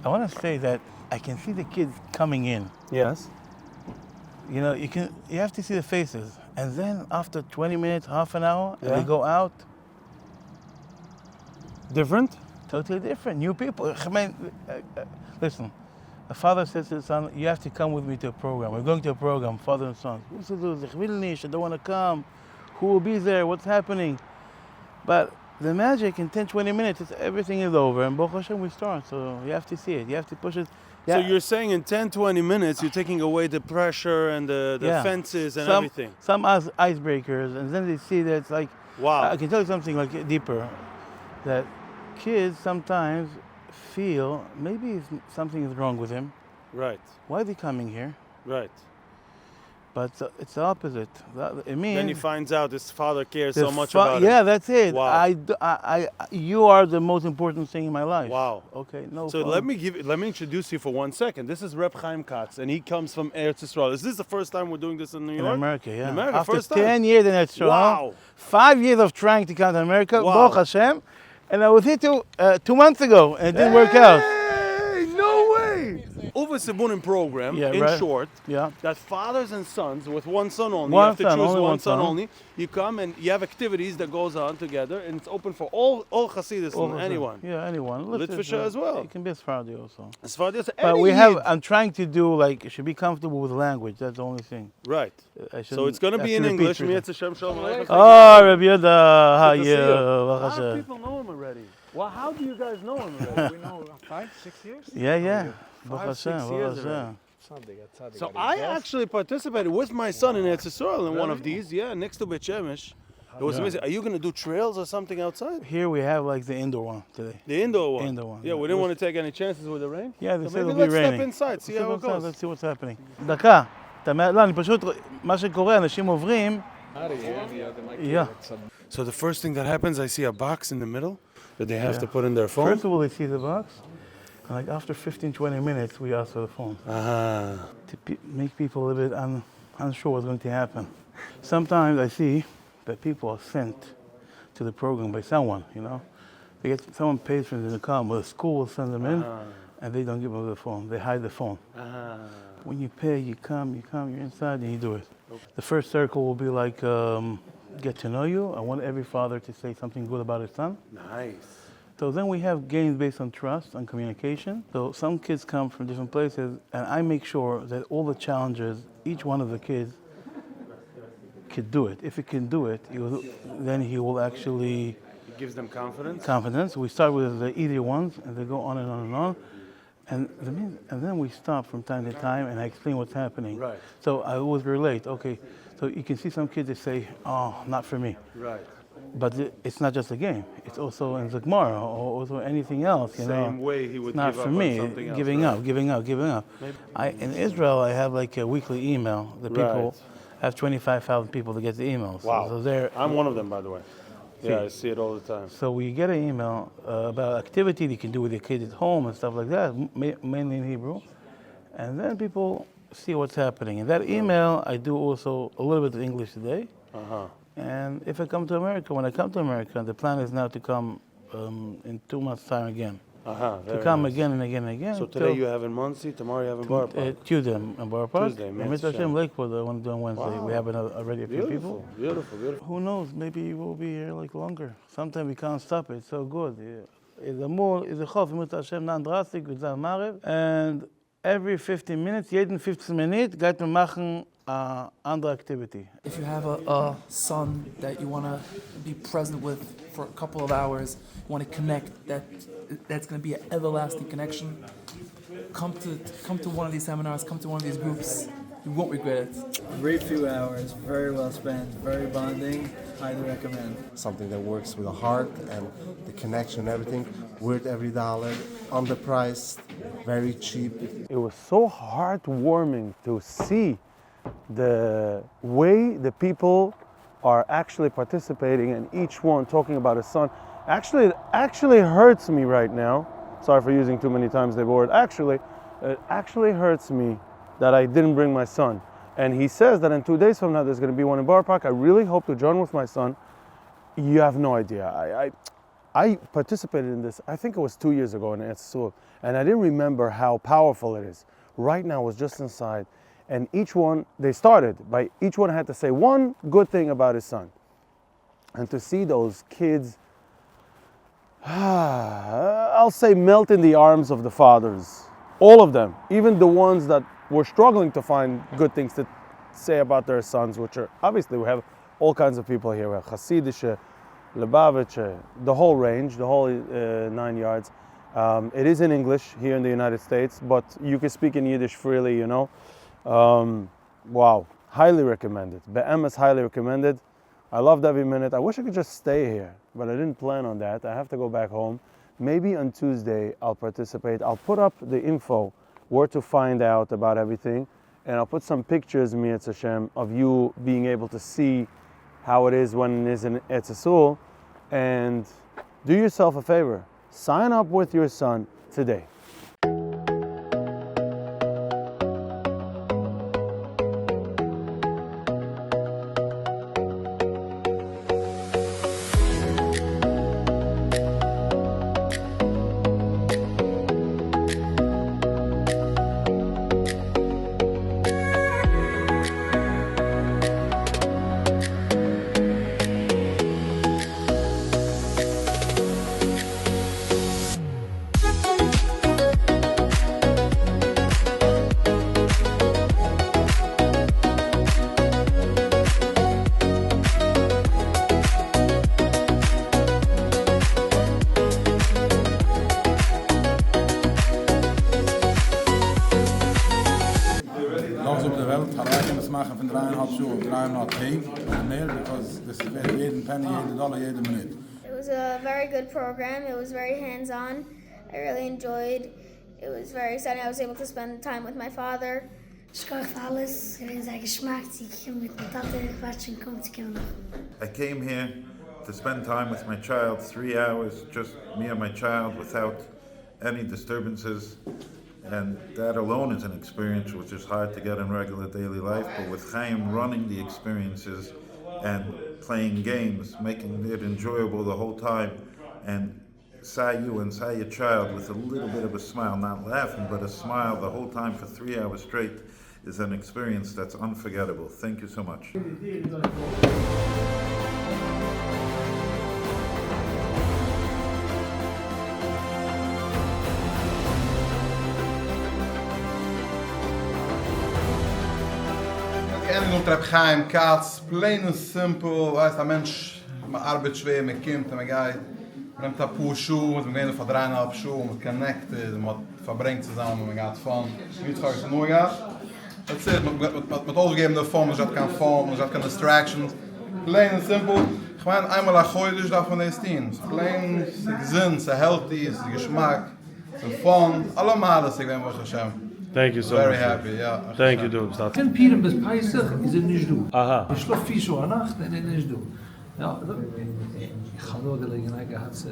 I want to say that I can see the kids coming in. Yes. You know, you have to see the faces. And then after 20 minutes, half an hour, and Yeah. they go out, Different? totally different. New people. I mean, listen, a father says to his son, you have to come with me to a program. We're going to a program, father and son. I don't want to come. Who will be there? What's happening? But the magic in 10, 20 minutes, everything is over. And Baruch Hashem, we start. So you have to see it. You have to push it. So you're saying in 10, 20 minutes, you're taking away the pressure and the Yeah. fences and some, everything. Some icebreakers. And then they see that it's like, Wow. I can tell you something like deeper. That kids sometimes feel maybe something is wrong with him. Right, Why are they coming here? right. But it's the opposite. I mean, Then he finds out his father cares the so much fa- about Yeah, him. that's it. Wow. You are the most important thing in my life. Wow. Okay, no. So problem. let me introduce you for 1 second. This is Reb Chaim Katz, and he comes from Eretz Yisrael. Is this the first time we're doing this in New In York? America, yeah. In America, After first time. 10 years in Israel, Wow. 5 years of trying to come to America, Wow. Baruch Hashem, and I was here 2 months ago, and it didn't work out. Hey, no way! Over Sibunim program, Yeah, in right. short, Yeah. that fathers and sons with one son only, One you have to son, choose only one one son son. only. You come and you have activities that goes on together, and it's open for all Hasidus All and of anyone. them. Yeah, anyone. Litvisha as well. It can be a Sephardi also. As far as But I'm trying to do like, it should be comfortable with language. That's the only thing. right. I So it's going to have be in repeat English. everything. Mietz Hashem, Shalom Aleichem. Oh, Rabbi Yehuda, how Good are to you? see you. A Baruch lot of Hashem. people know him already. Well, how do you guys know him already? We know 5, 6 years? Yeah. Baruch 5, 6 Hashem, years Baruch already. Hashem. So I actually participated with my son in Eretz Yisrael in one of these, next to Beit Shemesh. It was amazing. Are you going to do trails or something outside? Here we have like the indoor one today. The indoor one? Indoor one, Yeah, yeah. we didn't want to take any chances with the rain. Yeah, they So said maybe it'll be let's raining. step inside, see how it goes. Let's see what's happening. דקה. לא, אני פשוט, מה שקורה, אנשים עוברים. Yeah. So the first thing that happens, I see a box in the middle that they have to put in their phone. First of all, they see the box. And like after 15, 20 minutes, we ask for the phone. To make people a little bit unsure what's going to happen. Sometimes I see that people are sent to the program by someone, you know. Someone pays for them to come, but the school will send them in, and they don't give them the phone. They hide the phone. When you pay, you come, you're inside, and you do it. The first circle will be like, get to know you. I want every father to say something good about his son. Nice. So then we have games based on trust and communication. So some kids come from different places, and I make sure that all the challenges, each one of the kids could do it. If he can do it, then he will actually... It gives them confidence? Confidence. We start with the easier ones, and they go on and on and on. And then we stop from time to time, and I explain what's happening. Right. So I always relate. Okay, so you can see some kids that say, oh, not for me. Right. But it's not just a game. It's also in the Gemara or also anything else. You know, Same way he would it's not give for up on me. something else, Giving right? up. In Israel, I have like a weekly email. The people have 25,000 people to get the emails. Wow. So I'm one of them, by the way. Yeah, I see it all the time. So we get an email about activity you can do with your kids at home and stuff like that, mainly in Hebrew. And then people see what's happening. In that email, I do also a little bit of English today. And if I come to America, when I come to America, the plan is now to come in 2 months' time again. To come again and again and again. So today you have in Muncie, tomorrow you have in Bar Park. Tuesday in Bar Park. Tuesday, and Mr. Hashem Lakewood, I want to do on Wednesday. Wow. We have already a few people. Beautiful. Who knows? Maybe we'll be here like longer. Sometimes we can't stop it. It's so good. And every 15 minutes, jeden 15 Minuten, geht man machen andere activity. If you have a son that you want to be present with for a couple of hours, you want to connect, that's going to be an everlasting connection. Come to one of these seminars, come to one of these groups. You won't regret it. Great few hours, very well spent, very bonding. Highly recommend. Something that works with the heart and the connection and everything. Worth every dollar, underpriced, very cheap. It was so heartwarming to see the way the people are actually participating and each one talking about his son. Actually, it actually hurts me right now. Sorry for using too many times the word actually. It actually hurts me that I didn't bring my son. And he says that in 2 days from now there's going to be one in Bar Park. I really hope to join with my son. You have no idea. I participated in this, I think it was 2 years ago in Etzur, and I didn't remember how powerful it is. Right now, I was just inside, and each one had to say one good thing about his son. And to see those kids, I'll say, melt in the arms of the fathers. All of them, even the ones that were struggling to find good things to say about their sons, which are, obviously we have all kinds of people here. We have Hasidische, Lubavitcher, the whole range, the whole 9 yards. It is in English here in the United States, but you can speak in Yiddish freely, you know. Wow, highly recommended. Be'emes, highly recommended. I loved every minute. I wish I could just stay here, but I didn't plan on that. I have to go back home. Maybe on Tuesday I'll participate. I'll put up the info, where to find out about everything, and I'll put some pictures, Mi'etz Hashem, of you being able to see how it is when it is in Etzur. And do yourself a favor, sign up with your son today. Los op de Welt hat eigenes machen von 3,5 Schuhe auf 3,5 Tage oder mehr, because this is wert jeden Penny, jeden Dollar, jede Minute. It was a very good program. It was very hands-on. I really enjoyed. It was very exciting. I was able to spend time with my father. Ich koche alles, ich sage Geschmack, ich komme mit der Tate, quatschen, kommt, ich komme noch. I came here to spend time with my child, 3 hours, just me and my child, without any disturbances. And that alone is an experience which is hard to get in regular daily life, but with Chaim running the experiences and playing games, making it enjoyable the whole time, and saw you and saw your child with a little bit of a smile, not laughing, but a smile the whole time for 3 hours straight, is an experience that's unforgettable. Thank you so much. Ik trap CHAIM KATZ, plain and simple. Weißt, ein Mensch, man arbeitet schwer, man kommt, man geht, man nimmt ein paar Schuhe, man geht auf 3,5 Schuhe, man connected, man verbringt zusammen, man geht von. Niet ga ik zo mooi gaan. That's it, met overgeven de phone, man zet geen distractions. Plain and simple. Gewoon einmal een gooi, dus daarvan is 10. Plain, gezin, ze healthy, ze geschmack, ze fun, allemaal is ik ben wat Hashem. Thank you so Very much. happy, yeah. Thank you, Dubs. Kein Pieren bis Peisig is er nicht du. Aha. Ich schlaf 4 Uhr Nacht und er nicht du. Ja, ich habe nur Gelegenheit gehabt,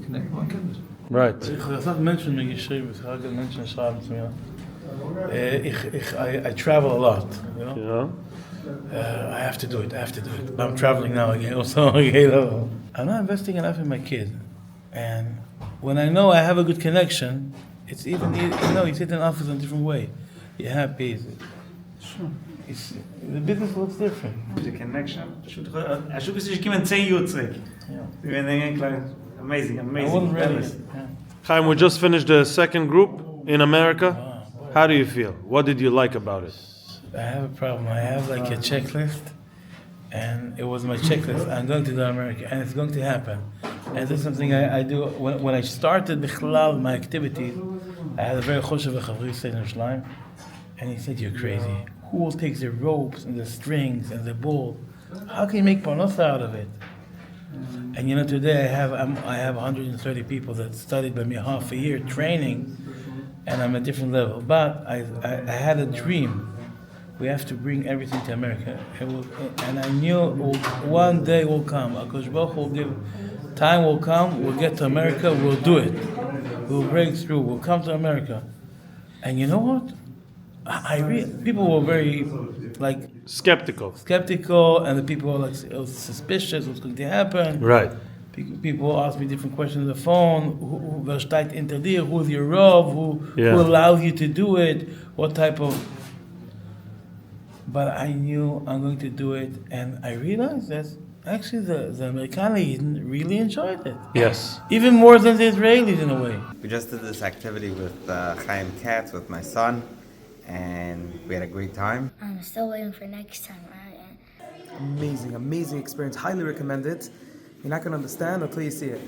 connect mit Kindern. Right. Ich habe Menschen mir geschrieben, ich habe Menschen schreiben zu mir. I travel a lot, you know? Yeah. I have to do it. I'm traveling now again, also again. I'm not investing enough in my kid. And when I know I have a good connection, it's even, you know, you sit in office in a different way. You're happy. The business looks different. The connection. I should say, give me 10 years back. Amazing. I wasn't ready. Chaim, we just finished the second group in America. How do you feel? What did you like about it? I have a problem. I have like a checklist, and it was my checklist. I'm going to do America, and it's going to happen. And this is something I do. When I started my activities, I had a very choshev chavri in Yerushalayim, and he said, "You're crazy. Who will take the ropes and the strings and the ball? How can you make parnasa out of it?" And you know, today I have 130 people that studied by me half a year training, and I'm at a different level. But I had a dream. We have to bring everything to America. And I knew one day will come. Akash Baruch will give, time will come, we'll get to America, we'll do it. We'll break through, we'll come to America. And you know what? People were very, skeptical, and the people were like suspicious what's going to happen. Right. People ask me different questions on the phone. Wer steht hinter dir? Who's your Rav? Who allows you to do it? What type of... But I knew I'm going to do it, and I realized that actually the Americans really enjoyed it. Yes. Even more than the Israelis in a way. We just did this activity with CHAIM KATZ with my son, and we had a great time. I'm still waiting for next time. Amazing experience. Highly recommend it. You're not gonna understand until you see it.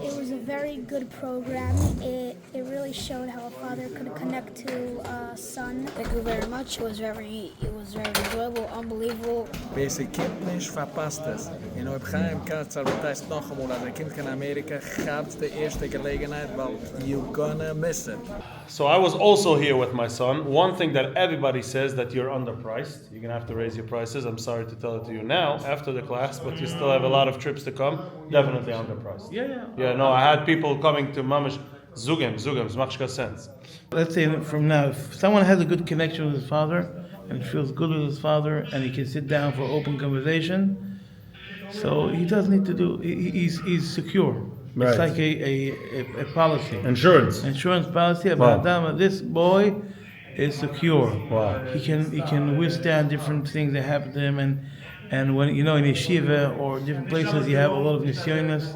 It was a very good program. It really showed how a father could connect to a son. Thank you very much. It was very enjoyable, unbelievable. Basic kind nicht verpasst es. In ob CHAIM KATZ advertised noch einmal, als kind in Amerika, gab's de erste Gelegenheit, weil you're gonna miss it. So I was also here with my son. One thing that everybody says that you're underpriced. You're gonna have to raise your prices. I'm sorry to tell it to you now after the class, but you still have a lot of trips to come. Definitely underpriced. Yeah, no, I had people coming to Mamish Zugim, es macht keinen sense. Let's say from now, if someone has a good connection with his father and feels good with his father and he can sit down for open conversation, so he doesn't need to do, he's secure. Right. It's like a policy. Insurance policy about that. This boy is secure. Wow. He can withstand different things that happen to him, and when in yeshiva or different places you have a lot of nisyonos,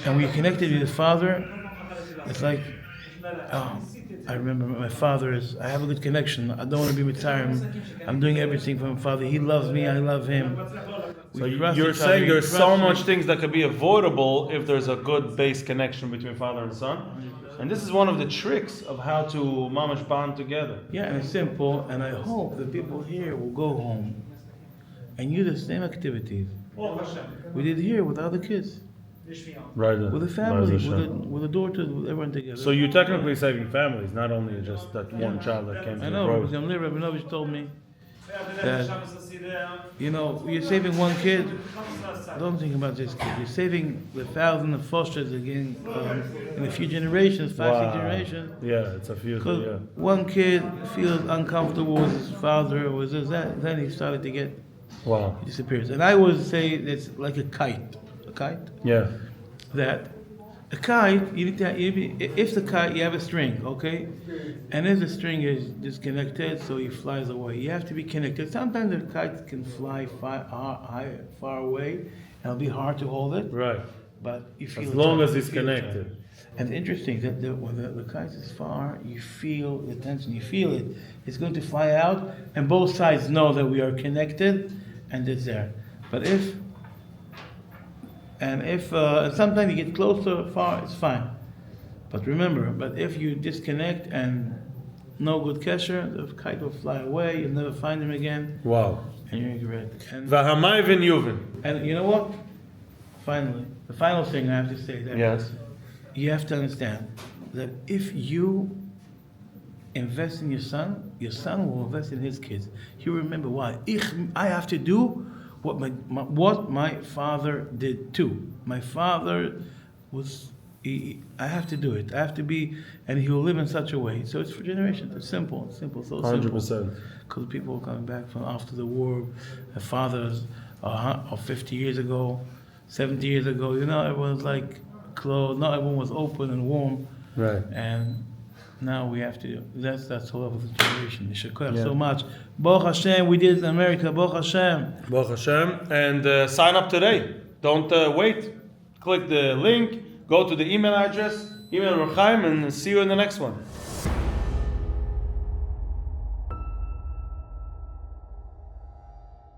and when you're connected with your father, it's like, I remember my I have a good connection. I don't want to be retired. I'm doing everything for my father. He loves me, I love him. So you're saying there's so much things that could be avoidable if there's a good base connection between father and son. And this is one of the tricks of how to mamash bond together. Yeah, and it's simple, and I hope that people here will go home and use the same activities we did here with other kids. Right. With the family, with the daughters, with everyone together. So you're technically saving families, not only just that one child that came to I the know, road. because Rabinovich told me that, you're saving one kid, don't think about this kid. You're saving the thousands of fosters again in a few generations, 5-6 generations. Yeah, it's a few. Because one kid feels uncomfortable with his father or with this, that, then he started to get, he disappears. And I would say it's like a kite. Yeah. That a kite, if the kite, you have a string, okay? And if the string is disconnected, so he flies away. You have to be connected. Sometimes the kite can fly far away, and it'll be hard to hold it. Right. But you feel as long as it's connected. And it's interesting that when the kite is far, you feel the tension, you feel it. It's going to fly out, and both sides know that we are connected, and it's there. But if sometimes you get closer, far, it's fine. But remember, if you disconnect and no good kesher, the kite will fly away, you'll never find him again. Wow. And you regret. And you know what? Finally, the final thing I have to say that you have to understand that if you invest in your son will invest in his kids. You remember why. I have to do what my father did too. My father was, I have to do it. I have to be, and he will live in such a way. So it's for generations. It's simple, so 100%. Because people were coming back from after the war, their fathers, 50 years ago, 70 years ago, everyone was like closed, not everyone was open and warm. Right. And now we have to, that's the level of the generation. Yeshua so much. Baruch Hashem, we did it in America. Baruch Hashem. Baruch Hashem. And sign up today. Don't wait. Click the link, go to the email address, email Reb Chaim, and see you in the next one.